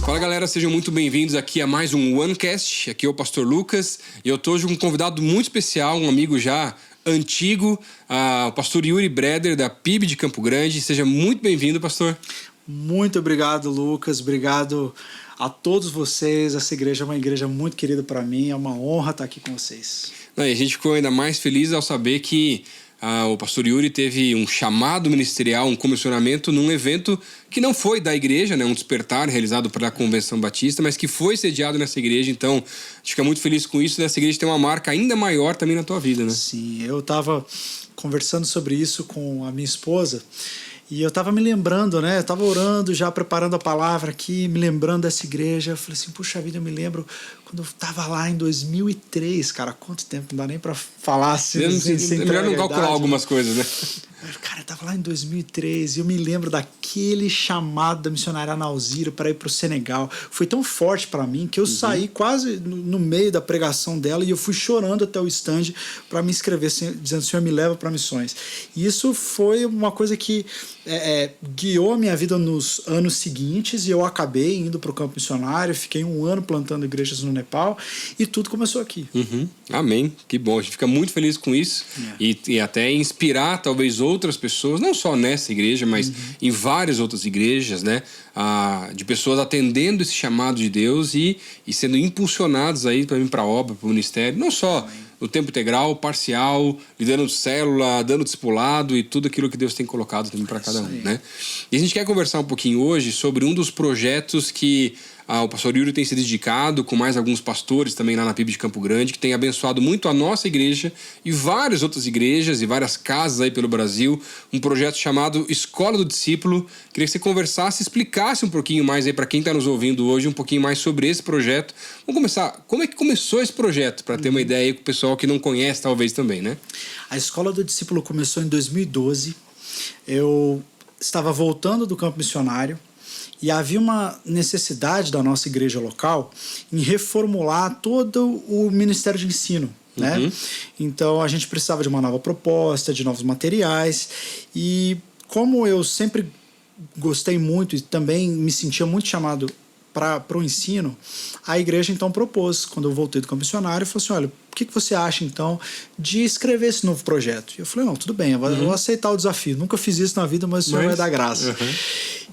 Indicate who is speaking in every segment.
Speaker 1: Fala galera, sejam muito bem-vindos aqui a mais um OneCast. Aqui é o Pastor Lucas e eu tô hoje com um convidado muito especial, um amigo já antigo, o pastor Yuri Breder, da PIB de Campo Grande. Seja muito bem-vindo, pastor.
Speaker 2: Muito obrigado, Lucas. Obrigado a todos vocês. Essa igreja é uma igreja muito querida para mim. É uma honra estar aqui com vocês.
Speaker 1: E a gente ficou ainda mais feliz ao saber que o pastor Yuri teve um chamado ministerial, um comissionamento num evento que não foi da igreja, né, um despertar realizado pela Convenção Batista, mas que foi sediado nessa igreja. Então, a gente fica muito feliz com isso. Essa igreja tem uma marca ainda maior também na tua vida, né?
Speaker 2: Sim, eu estava conversando sobre isso com a minha esposa e eu estava me lembrando, né? Eu estava orando, já preparando a palavra aqui, me lembrando dessa igreja. Eu falei assim, puxa vida, eu me lembro quando eu estava lá em 2003, cara, quanto tempo, não dá nem para falar assim.
Speaker 1: É melhor não calcular algumas coisas, né?
Speaker 2: Cara, eu tava lá em 2003 e eu me lembro daquele chamado da missionária Ana Alzira para ir pro Senegal. Foi tão forte para mim que eu saí quase no meio da pregação dela e eu fui chorando até o stand para me inscrever, dizendo, Senhor, me leva para missões. E isso foi uma coisa que guiou a minha vida nos anos seguintes e eu acabei indo pro campo missionário, fiquei 1 ano plantando igrejas no Nepal e tudo começou aqui.
Speaker 1: Amém, que bom, a gente fica muito feliz com isso e até inspirar talvez outras pessoas, não só nessa igreja, mas em várias outras igrejas, né, de pessoas atendendo esse chamado de Deus e sendo impulsionados aí para vir para a obra, para o ministério, não só no tempo integral, parcial, liderando célula, dando discipulado e tudo aquilo que Deus tem colocado também para cada um, né? E a gente quer conversar um pouquinho hoje sobre um dos projetos que o pastor Yuri tem se dedicado, com mais alguns pastores também lá na PIB de Campo Grande, que tem abençoado muito a nossa igreja e várias outras igrejas e várias casas aí pelo Brasil, um projeto chamado Escola do Discípulo. Queria que você conversasse, explicasse um pouquinho mais aí para quem está nos ouvindo hoje, um pouquinho mais sobre esse projeto. Vamos começar, como é que começou esse projeto, para ter uma ideia aí com o pessoal que não conhece talvez também, né?
Speaker 2: A Escola do Discípulo começou em 2012, eu estava voltando do campo missionário, e havia uma necessidade da nossa igreja local em reformular todo o ministério de ensino, né? Então a gente precisava de uma nova proposta, de novos materiais. E como eu sempre gostei muito e também me sentia muito chamado para o ensino, a igreja então propôs, quando eu voltei do campo missionário, falou assim, olha, o que você acha então de escrever esse novo projeto? E eu falei, não, tudo bem, eu vou aceitar o desafio. Nunca fiz isso na vida, mas o Senhor vai dar graça.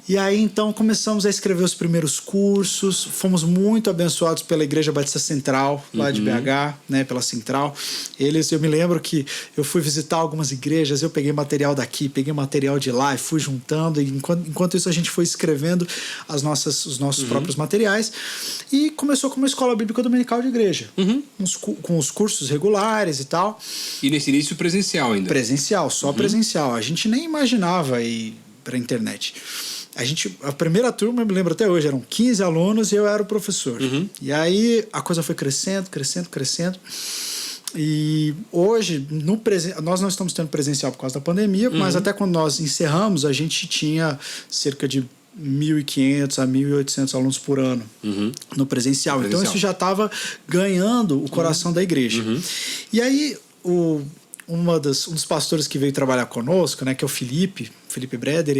Speaker 2: E aí então começamos a escrever os primeiros cursos, fomos muito abençoados pela Igreja Batista Central, lá de BH, né, pela Central. Eu me lembro que eu fui visitar algumas igrejas, eu peguei material daqui, peguei material de lá e fui juntando, e enquanto isso a gente foi escrevendo os nossos próprios materiais, e começou com uma escola bíblica dominical de igreja, com os cursos regulares e tal.
Speaker 1: E nesse início presencial ainda?
Speaker 2: Presencial, só presencial. A gente nem imaginava ir para a internet. A primeira turma, eu me lembro até hoje, eram 15 alunos e eu era o professor. E aí a coisa foi crescendo. E hoje, nós não estamos tendo presencial por causa da pandemia, mas até quando nós encerramos, a gente tinha cerca de 1.500 a 1.800 alunos por ano no presencial. Então isso já estava ganhando o coração da igreja. E aí um dos pastores que veio trabalhar conosco, né, que é o Felipe Breder,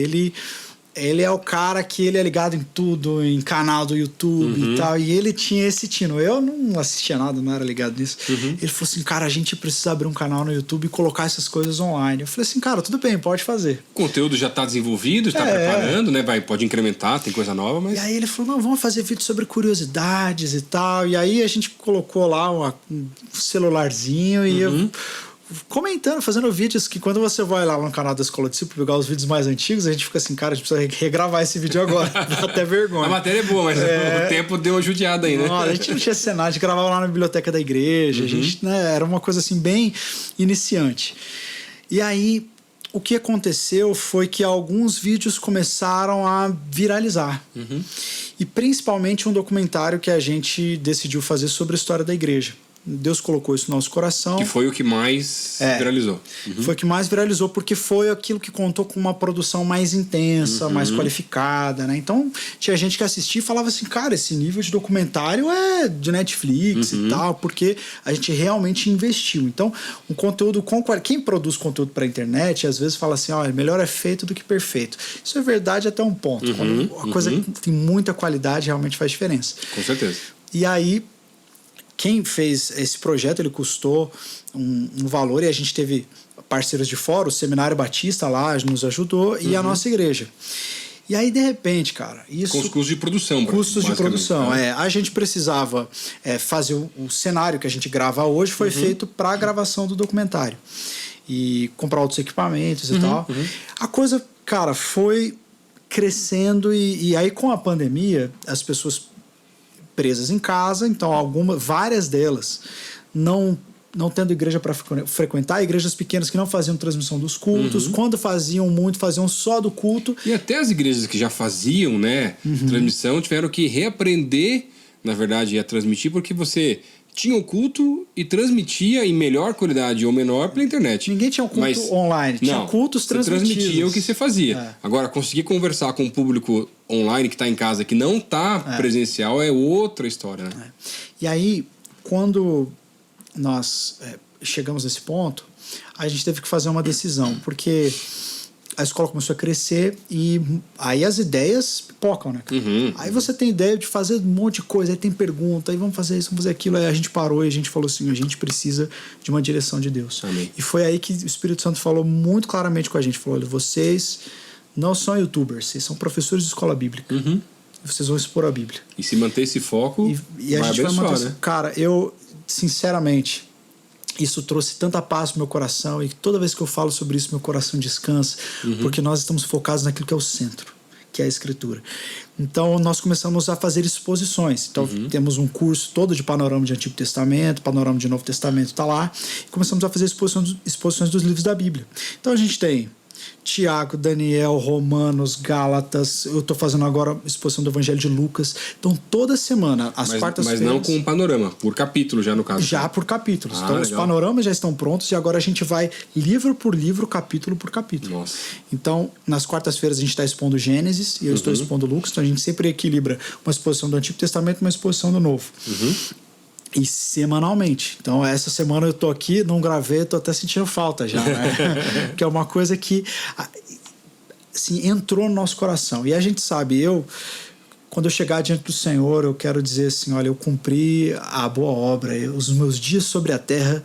Speaker 2: ele é o cara que ele é ligado em tudo, em canal do YouTube e tal, e ele tinha esse tino. Eu não assistia nada, não era ligado nisso. Ele falou assim, cara, a gente precisa abrir um canal no YouTube e colocar essas coisas online. Eu falei assim, cara, tudo bem, pode fazer.
Speaker 1: O conteúdo já está desenvolvido, está preparando, né? Pode incrementar, tem coisa nova, mas...
Speaker 2: E aí ele falou, não, vamos fazer vídeo sobre curiosidades e tal. E aí a gente colocou lá um celularzinho e eu comentando, fazendo vídeos que quando você vai lá no canal da Escola do Discípulo pegar os vídeos mais antigos, a gente fica assim, cara, a gente precisa regravar esse vídeo agora. Dá até vergonha.
Speaker 1: A matéria é boa, mas o tempo deu uma judiada aí, né?
Speaker 2: Não, a gente não tinha cenário, a gente gravava lá na biblioteca da igreja, a gente, né, era uma coisa assim bem iniciante. E aí o que aconteceu foi que alguns vídeos começaram a viralizar. E principalmente um documentário que a gente decidiu fazer sobre a história da igreja. Deus colocou isso no nosso coração.
Speaker 1: Que foi o que mais viralizou.
Speaker 2: Foi o que mais viralizou, porque foi aquilo que contou com uma produção mais intensa, mais qualificada, né? Então, tinha gente que assistia e falava assim, cara, esse nível de documentário é de Netflix e tal, porque a gente realmente investiu. Então, um conteúdo quem produz conteúdo para a internet, às vezes fala assim, melhor é feito do que perfeito. Isso é verdade até um ponto. Quando a coisa tem muita qualidade, realmente faz diferença.
Speaker 1: Com certeza.
Speaker 2: E aí, quem fez esse projeto, ele custou um valor, e a gente teve parceiros de fora, o Seminário Batista lá nos ajudou, e a nossa igreja. E aí, de repente, cara, isso...
Speaker 1: Com os custos de produção.
Speaker 2: Custos de produção, a gente precisava fazer o cenário que a gente grava hoje, foi feito para a gravação do documentário. E comprar outros equipamentos e tal. A coisa, cara, foi crescendo, e aí com a pandemia, as pessoas presas em casa, então várias delas não tendo igreja para frequentar, igrejas pequenas que não faziam transmissão dos cultos, quando faziam só do culto.
Speaker 1: E até as igrejas que já faziam, né, transmissão, tiveram que reaprender, na verdade, a transmitir, porque você tinha o culto e transmitia em melhor qualidade ou menor pela internet.
Speaker 2: Ninguém tinha um culto online, tinha cultos transmitidos.
Speaker 1: Você transmitia o que você fazia. Agora, conseguir conversar com o público online que está em casa, que não está presencial, é outra história, né?
Speaker 2: E aí, quando nós chegamos nesse ponto, a gente teve que fazer uma decisão, porque a escola começou a crescer e aí as ideias pipocam, né? Aí você tem ideia de fazer um monte de coisa, aí tem pergunta, aí vamos fazer isso, vamos fazer aquilo. Aí a gente parou e a gente falou assim, a gente precisa de uma direção de Deus.
Speaker 1: Amém.
Speaker 2: E foi aí que o Espírito Santo falou muito claramente com a gente, falou, olha, vocês não são youtubers, vocês são professores de escola bíblica. Vocês vão expor a Bíblia.
Speaker 1: E se manter esse foco,
Speaker 2: e a gente vai manter, né? Cara, eu, sinceramente, isso trouxe tanta paz pro meu coração, e toda vez que eu falo sobre isso, meu coração descansa, porque nós estamos focados naquilo que é o centro, que é a Escritura. Então, nós começamos a fazer exposições. Então, temos um curso todo de panorama de Antigo Testamento, panorama de Novo Testamento, está lá, e começamos a fazer exposições dos livros da Bíblia. Então, a gente tem Tiago, Daniel, Romanos, Gálatas. Eu estou fazendo agora a exposição do Evangelho de Lucas. Então, toda semana, às quartas-feiras...
Speaker 1: Mas não com um panorama, por capítulo já no caso.
Speaker 2: Já por capítulos. Então,
Speaker 1: legal.
Speaker 2: Os panoramas já estão prontos e agora a gente vai livro por livro, capítulo por capítulo.
Speaker 1: Nossa.
Speaker 2: Então, nas quartas-feiras a gente está expondo Gênesis e eu estou expondo Lucas. Então, a gente sempre equilibra uma exposição do Antigo Testamento e uma exposição do Novo. E semanalmente. Então, essa semana eu tô aqui, não gravei, tô até sentindo falta já, né? Que é uma coisa que assim, entrou no nosso coração. E a gente sabe, quando eu chegar diante do Senhor, eu quero dizer assim, olha, eu cumpri a boa obra, os meus dias sobre a terra,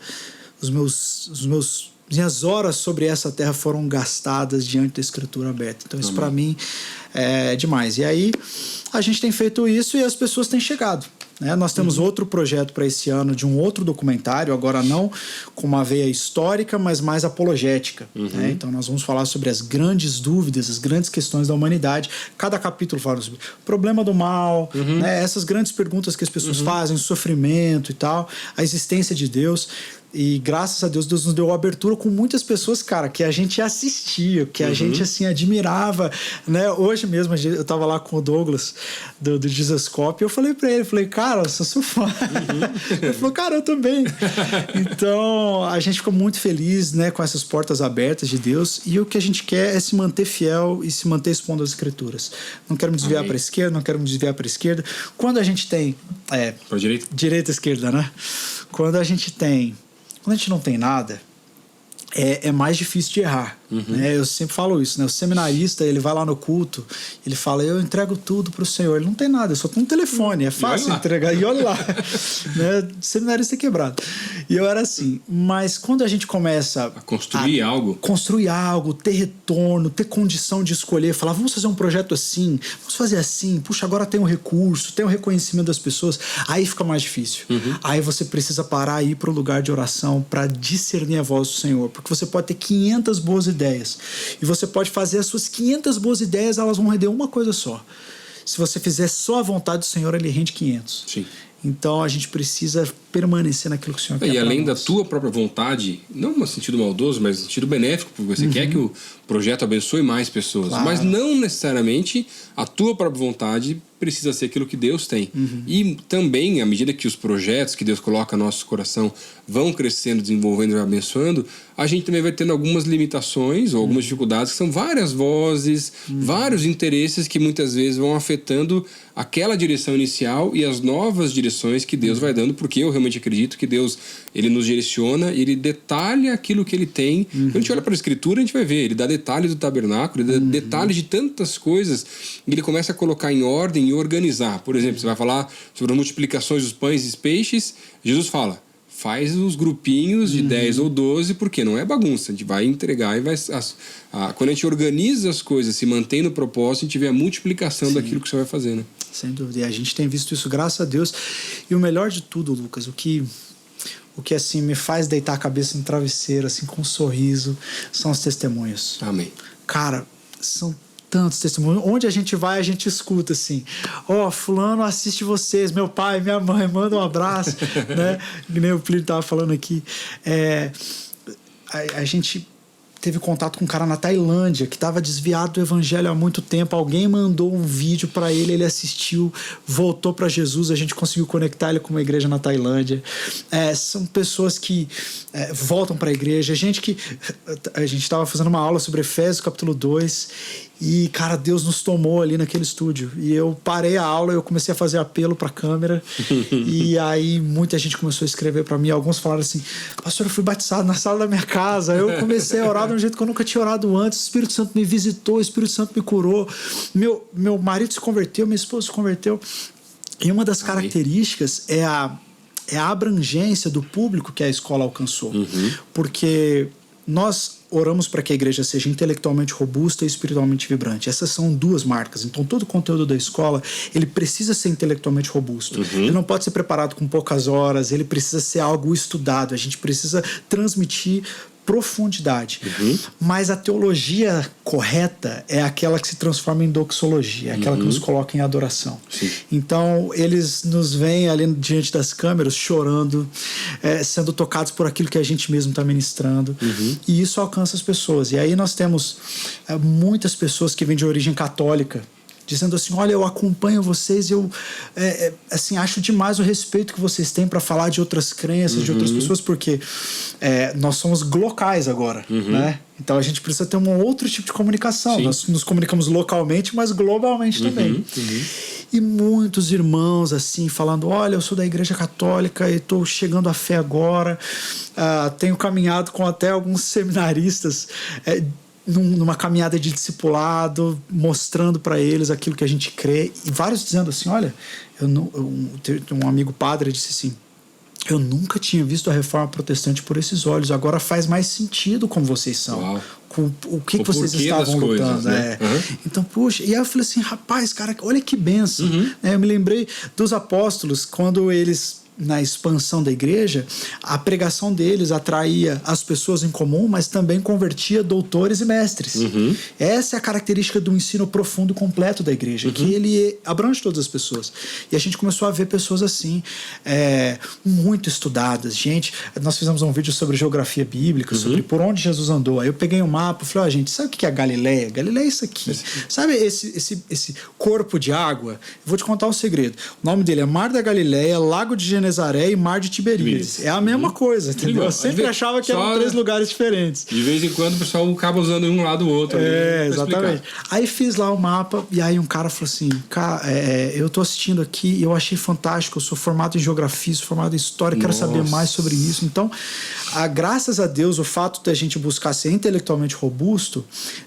Speaker 2: minhas horas sobre essa terra foram gastadas diante da Escritura aberta. Então, isso para mim é demais. E aí, a gente tem feito isso e as pessoas têm chegado. Nós temos outro projeto para esse ano de um outro documentário, agora não com uma veia histórica, mas mais apologética. Então nós vamos falar sobre as grandes dúvidas, as grandes questões da humanidade. Cada capítulo fala sobre o problema do mal, essas grandes perguntas que as pessoas fazem, o sofrimento e tal, a existência de Deus. E graças a Deus, Deus nos deu abertura com muitas pessoas, cara, que a gente assistia, que a gente, assim, admirava, né? Hoje mesmo, eu tava lá com o Douglas, do Jesus Cop, e eu falei pra ele, cara, eu sou seu fã. Ele falou, cara, eu também. Então, a gente ficou muito feliz, né, com essas portas abertas de Deus, e o que a gente quer é se manter fiel e se manter expondo as Escrituras. Não quero me desviar para a esquerda, não quero me desviar para a esquerda. Quando a gente tem...
Speaker 1: Para direita?
Speaker 2: Direita e esquerda, né? Quando a gente não tem nada, é mais difícil de errar. Eu sempre falo isso, né? O seminarista, ele vai lá no culto, ele fala, eu entrego tudo pro Senhor. Ele não tem nada, eu só tenho um telefone, é fácil entregar, e olha lá. Né? Seminarista é quebrado. E eu era assim, mas quando a gente começa a construir algo, ter retorno, ter condição de escolher, falar, vamos fazer um projeto assim, vamos fazer assim, puxa, agora tem um recurso, tem um reconhecimento das pessoas, aí fica mais difícil. Aí você precisa parar e ir pro lugar de oração para discernir a voz do Senhor, porque você pode ter 500 boas ideias, e você pode fazer as suas 500 boas ideias, elas vão render uma coisa só. Se você fizer só a vontade do Senhor, ele rende 500.
Speaker 1: Sim.
Speaker 2: Então a gente precisa permanecer naquilo que o Senhor quer.
Speaker 1: E além
Speaker 2: pra nós.
Speaker 1: da tua própria vontade, não no sentido maldoso, mas no sentido benéfico, porque você quer que o projeto abençoe mais pessoas.
Speaker 2: Claro.
Speaker 1: Mas não necessariamente a tua própria vontade precisa ser aquilo que Deus tem. E também, à medida que os projetos que Deus coloca no nosso coração vão crescendo, desenvolvendo e abençoando, a gente também vai tendo algumas limitações ou algumas dificuldades, que são várias vozes, vários interesses que muitas vezes vão afetando aquela direção inicial e as novas direções que Deus vai dando, porque eu realmente acredito que Deus, ele nos direciona, ele detalha aquilo que ele tem. Quando a gente olha para a Escritura, a gente vai ver, ele dá detalhes do tabernáculo, ele dá detalhes de tantas coisas, e ele começa a colocar em ordem e organizar. Por exemplo, você vai falar sobre as multiplicações dos pães e dos peixes, Jesus fala, faz os grupinhos de 10 ou 12, porque não é bagunça, a gente vai entregar e vai... quando a gente organiza as coisas, se mantém no propósito, a gente vê a multiplicação daquilo que você vai fazer, né?
Speaker 2: Sem dúvida, e a gente tem visto isso, graças a Deus. E o melhor de tudo, Lucas, o que assim me faz deitar a cabeça no travesseiro, assim, com um sorriso, são os testemunhos.
Speaker 1: Amém.
Speaker 2: Cara, são tantos testemunhos. Onde a gente vai, a gente escuta assim, fulano assiste vocês, meu pai, minha mãe, manda um abraço, né? Que nem o Plínio estava falando aqui. A gente teve contato com um cara na Tailândia que estava desviado do evangelho há muito tempo. Alguém mandou um vídeo para ele, ele assistiu, voltou para Jesus, a gente conseguiu conectar ele com uma igreja na Tailândia. São pessoas que voltam para a igreja. A gente estava fazendo uma aula sobre Efésios capítulo 2 e, cara, Deus nos tomou ali naquele estúdio. E eu parei a aula, eu comecei a fazer apelo para a câmera e aí muita gente começou a escrever para mim. Alguns falaram assim, pastor, eu fui batizado na sala da minha casa. Eu comecei a orar de um jeito que eu nunca tinha orado antes. O Espírito Santo me visitou, o Espírito Santo me curou. Meu marido se converteu, minha esposa se converteu. E uma das características é a abrangência do público que a escola alcançou. Porque nós oramos para que a igreja seja intelectualmente robusta e espiritualmente vibrante. Essas são duas marcas. Então, todo o conteúdo da escola, ele precisa ser intelectualmente robusto. Ele não pode ser preparado com poucas horas, ele precisa ser algo estudado. A gente precisa transmitir profundidade. Mas a teologia correta é aquela que se transforma em doxologia, é aquela que nos coloca em adoração.
Speaker 1: Sim.
Speaker 2: Então, eles nos veem ali diante das câmeras chorando, sendo tocados por aquilo que a gente mesmo está ministrando, e isso alcança as pessoas. E aí nós temos muitas pessoas que vêm de origem católica, dizendo assim, olha, eu acompanho vocês, eu assim, acho demais o respeito que vocês têm para falar de outras crenças, de outras pessoas, porque nós somos locais agora, né? Então a gente precisa ter um outro tipo de comunicação. Sim. Nós nos comunicamos localmente, mas globalmente também. E muitos irmãos assim, falando, olha, eu sou da igreja católica e estou chegando à fé agora, tenho caminhado com até alguns seminaristas, numa caminhada de discipulado, mostrando para eles aquilo que a gente crê, e vários dizendo assim, olha, um amigo padre disse assim, eu nunca tinha visto a reforma protestante por esses olhos, agora faz mais sentido como vocês são. Uau. Com o que vocês estavam lutando. Né? Então, puxa, e aí eu falei assim, rapaz, cara, olha que bênção. Eu me lembrei dos apóstolos, quando eles, na expansão da igreja, a pregação deles atraía as pessoas em comum, mas também convertia doutores e mestres. Essa é a característica do ensino profundo completo da igreja, que ele abrange todas as pessoas. E a gente começou a ver pessoas assim, muito estudadas. Gente, nós fizemos um vídeo sobre geografia bíblica, sobre por onde Jesus andou. Aí eu peguei um mapa e falei, gente, sabe o que é a Galileia? Galileia é isso aqui. Sabe esse corpo de água? Eu vou te contar um segredo. O nome dele é Mar da Galileia, Lago de Genezaré e Mar de Tiberíades. É a mesma coisa, entendeu? Eu sempre achava que eram 3 lugares diferentes.
Speaker 1: De vez em quando o pessoal acaba usando um lado ou outro.
Speaker 2: Exatamente. Aí fiz lá o mapa e aí um cara falou assim, eu tô assistindo aqui e eu achei fantástico, eu sou formado em geografia, sou formado em história, quero saber mais sobre isso. Então, graças a Deus, o fato da gente buscar ser intelectualmente robusto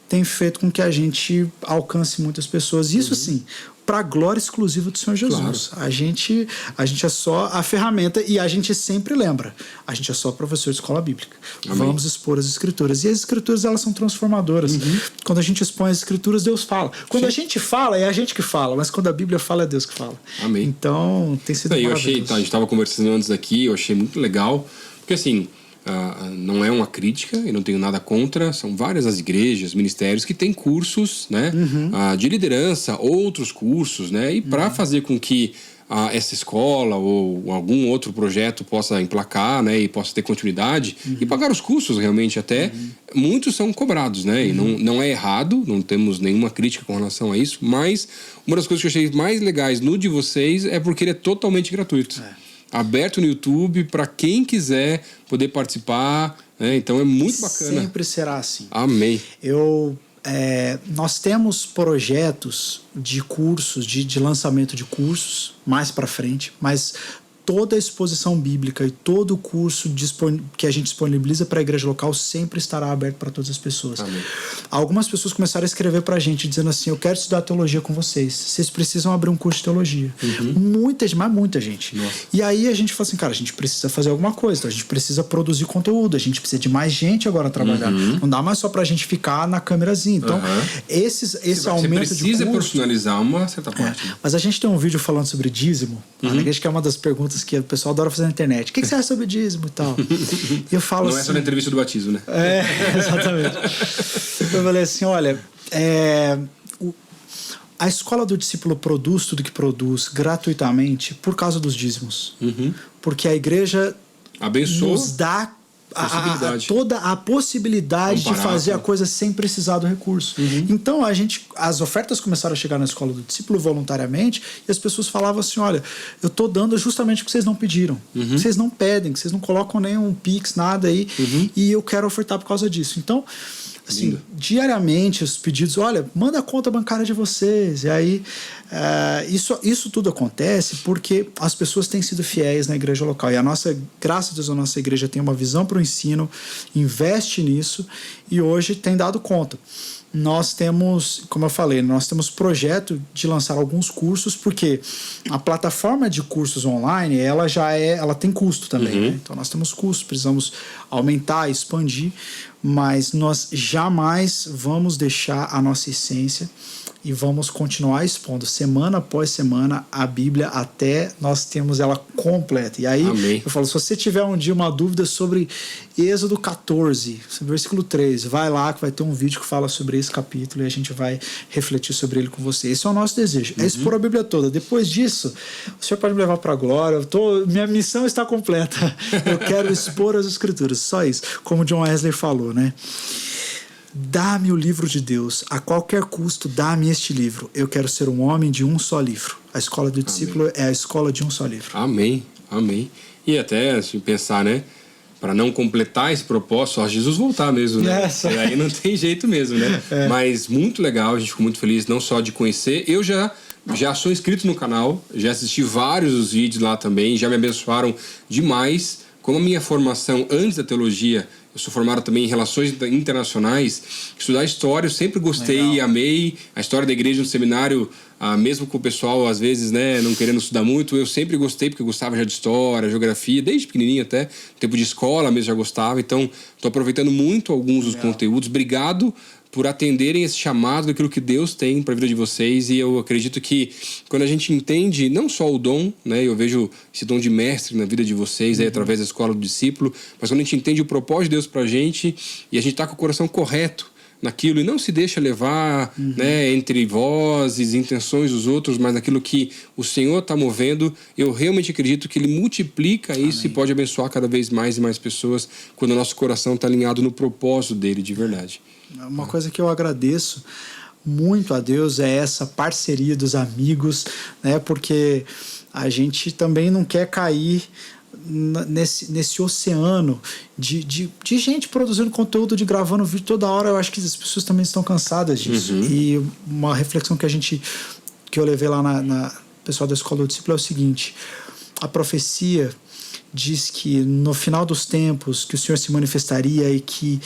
Speaker 2: tem feito com que a gente alcance muitas pessoas. Isso sim, para a glória exclusiva do Senhor Jesus. Claro. A gente é só a ferramenta e a gente sempre lembra, a gente é só professor de escola bíblica. Amém. Vamos expor as escrituras. E as escrituras, elas são transformadoras. Quando a gente expõe as escrituras, Deus fala. Quando a gente fala, é a gente que fala, mas quando a Bíblia fala, é Deus que fala.
Speaker 1: Amém.
Speaker 2: Então, tem sido maravilhoso.
Speaker 1: A gente estava conversando antes aqui, eu achei muito legal, porque assim, não é uma crítica, eu não tenho nada contra, são várias as igrejas, ministérios que têm cursos, né, de liderança, outros cursos, né, e para fazer com que essa escola ou algum outro projeto possa emplacar, né, e possa ter continuidade e pagar os custos realmente até, muitos são cobrados, né, e não é errado, não temos nenhuma crítica com relação a isso, mas uma das coisas que eu achei mais legais no de vocês é porque ele é totalmente gratuito. Aberto no YouTube para quem quiser poder participar, né, então é muito bacana.
Speaker 2: Sempre será assim.
Speaker 1: Amém.
Speaker 2: Nós temos projetos de cursos, de lançamento de cursos mais para frente, mas toda a exposição bíblica e todo o curso que a gente disponibiliza para a igreja local sempre estará aberto para todas as pessoas.
Speaker 1: Amém.
Speaker 2: Algumas pessoas começaram a escrever para a gente dizendo assim: eu quero estudar teologia com vocês precisam abrir um curso de teologia. Muita gente.
Speaker 1: Nossa.
Speaker 2: E aí a gente falou assim: cara, a gente precisa fazer alguma coisa, então a gente precisa produzir conteúdo, a gente precisa de mais gente agora trabalhar. Não dá mais só para a gente ficar na câmerazinha. Então esse aumento de
Speaker 1: Você precisa
Speaker 2: curso,
Speaker 1: personalizar uma certa parte.
Speaker 2: mas a gente tem um vídeo falando sobre dízimo, que é uma das perguntas que o pessoal adora fazer na internet. O que você acha sobre dízimo e tal? E eu falo
Speaker 1: Não é só na entrevista do batismo, né?
Speaker 2: Exatamente. Eu falei assim: olha, a escola do discípulo produz tudo que produz gratuitamente por causa dos dízimos. Porque a igreja
Speaker 1: abençoa,
Speaker 2: nos dá toda a possibilidade de fazer a coisa sem precisar do recurso. Então as ofertas começaram a chegar na escola do discípulo voluntariamente e as pessoas falavam assim: olha, eu estou dando justamente o que vocês não pediram, que vocês não pedem, que vocês não colocam nenhum Pix, nada aí, e eu quero ofertar por causa disso. Então, assim, diariamente os pedidos: olha, manda a conta bancária de vocês. E aí isso tudo acontece porque as pessoas têm sido fiéis na igreja local. E graças a Deus, a nossa igreja tem uma visão para o ensino, investe nisso e hoje tem dado conta. Nós temos, como eu falei, nós temos projeto de lançar alguns cursos, porque a plataforma de cursos online, ela tem custo também, né? Então nós temos custos, precisamos aumentar, expandir, mas nós jamais vamos deixar a nossa essência e vamos continuar expondo semana após semana a Bíblia até nós termos ela completa. E aí,
Speaker 1: Amém.
Speaker 2: eu falo, se você tiver um dia uma dúvida sobre Êxodo 14, versículo 3, vai lá que vai ter um vídeo que fala sobre esse capítulo e a gente vai refletir sobre ele com você. Esse é o nosso desejo, é expor a Bíblia toda. Depois disso, o Senhor pode me levar para a glória, minha missão está completa. Eu quero expor as Escrituras, só isso. Como John Wesley falou, né? Dá-me o livro de Deus, a qualquer custo dá-me este livro. Eu quero ser um homem de um só livro. A escola do discípulo é a escola de um só livro.
Speaker 1: Amém, amém. E até, se pensar, né, para não completar esse propósito, só Jesus voltar mesmo, né? E aí não tem jeito mesmo, né? Mas muito legal, a gente ficou muito feliz não só de conhecer. Eu já sou inscrito no canal, já assisti vários dos vídeos lá também, já me abençoaram demais. Como a minha formação antes da teologia, eu sou formado também em relações internacionais, estudar história eu sempre gostei e amei. A história da igreja no seminário, mesmo com o pessoal às vezes, né, não querendo estudar muito, eu sempre gostei porque eu gostava já de história, geografia, desde pequenininho até, tempo de escola mesmo já gostava. Então estou aproveitando muito alguns dos conteúdos. Obrigado por atenderem esse chamado daquilo que Deus tem para a vida de vocês. E eu acredito que quando a gente entende não só o dom, né, eu vejo esse dom de mestre na vida de vocês aí, através da escola do discípulo, mas quando a gente entende o propósito de Deus para a gente e a gente está com o coração correto naquilo e não se deixa levar, né, entre vozes, intenções dos outros, mas naquilo que o Senhor está movendo, eu realmente acredito que Ele multiplica isso. Amém. E pode abençoar cada vez mais e mais pessoas quando o nosso coração está alinhado no propósito dele de verdade.
Speaker 2: Uma coisa que eu agradeço muito a Deus é essa parceria dos amigos, né? Porque a gente também não quer cair nesse oceano de gente produzindo conteúdo, de gravando vídeo toda hora. Eu acho que as pessoas também estão cansadas disso. E uma reflexão que eu levei lá na pessoal da Escola do Discípulo é o seguinte: a profecia diz que no final dos tempos que o Senhor se manifestaria e que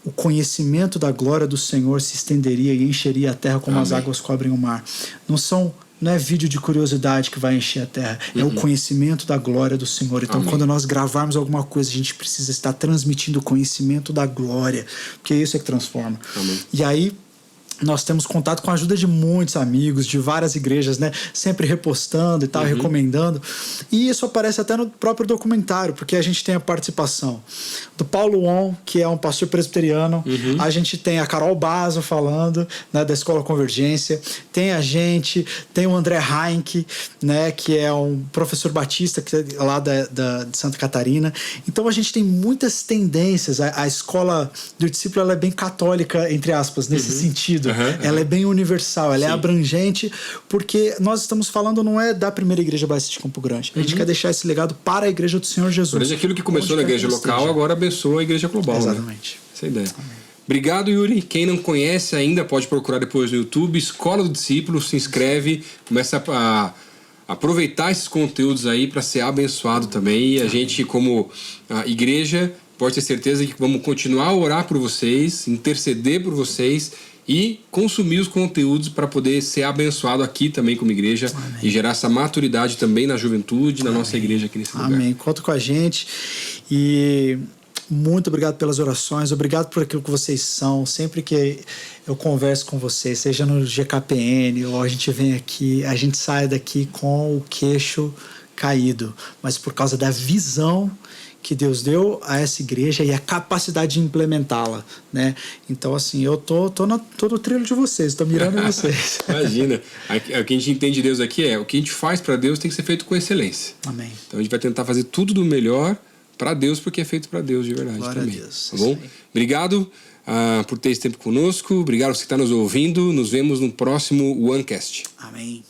Speaker 2: o conhecimento da glória do Senhor se estenderia e encheria a terra como as águas cobrem o mar. Não é vídeo de curiosidade que vai encher a terra, é o conhecimento da glória do Senhor. Então, quando nós gravarmos alguma coisa, a gente precisa estar transmitindo o conhecimento da glória, porque isso é que transforma. E aí, nós temos contato com a ajuda de muitos amigos, de várias igrejas, né? Sempre repostando e tal, recomendando. E isso aparece até no próprio documentário, porque a gente tem a participação do Paulo On, que é um pastor presbiteriano. A gente tem a Carol Basso falando, né, da Escola Convergência. Tem a gente, tem o André Heinck, né, que é um professor batista que é lá de Santa Catarina. Então a gente tem muitas tendências. A escola do discípulo ela é bem católica, entre aspas, nesse sentido. Ela é bem universal, ela é abrangente, porque nós estamos falando não é da primeira igreja Batista de Campo Grande. A gente quer deixar esse legado para a igreja do Senhor Jesus.
Speaker 1: Por exemplo, aquilo que começou na igreja local, agora abençoa a igreja global.
Speaker 2: Exatamente.
Speaker 1: Né? Essa é a ideia. Amém. Obrigado, Yuri. Quem não conhece ainda pode procurar depois no YouTube, Escola do Discípulo, se inscreve, começa a aproveitar esses conteúdos aí para ser abençoado também. E a gente, como a igreja, pode ter certeza que vamos continuar a orar por vocês, interceder por vocês e consumir os conteúdos para poder ser abençoado aqui também como igreja. Amém. E gerar essa maturidade também na juventude, na nossa igreja aqui nesse lugar.
Speaker 2: Amém. Conta com a gente e muito obrigado pelas orações, obrigado por aquilo que vocês são. Sempre que eu converso com vocês, seja no GKPN ou a gente vem aqui, a gente sai daqui com o queixo caído, mas por causa da visão que Deus deu a essa igreja e a capacidade de implementá-la, né? Então, assim, eu tô no trilho de vocês, tô mirando vocês.
Speaker 1: Imagina. O que a gente entende de Deus aqui é o que a gente faz para Deus tem que ser feito com excelência.
Speaker 2: Amém.
Speaker 1: Então, a gente vai tentar fazer tudo do melhor para Deus, porque é feito para Deus de verdade.
Speaker 2: Glória
Speaker 1: também.
Speaker 2: A Deus.
Speaker 1: Tá bom? Obrigado por ter esse tempo conosco. Obrigado por você que está nos ouvindo. Nos vemos no próximo OneCast.
Speaker 2: Amém.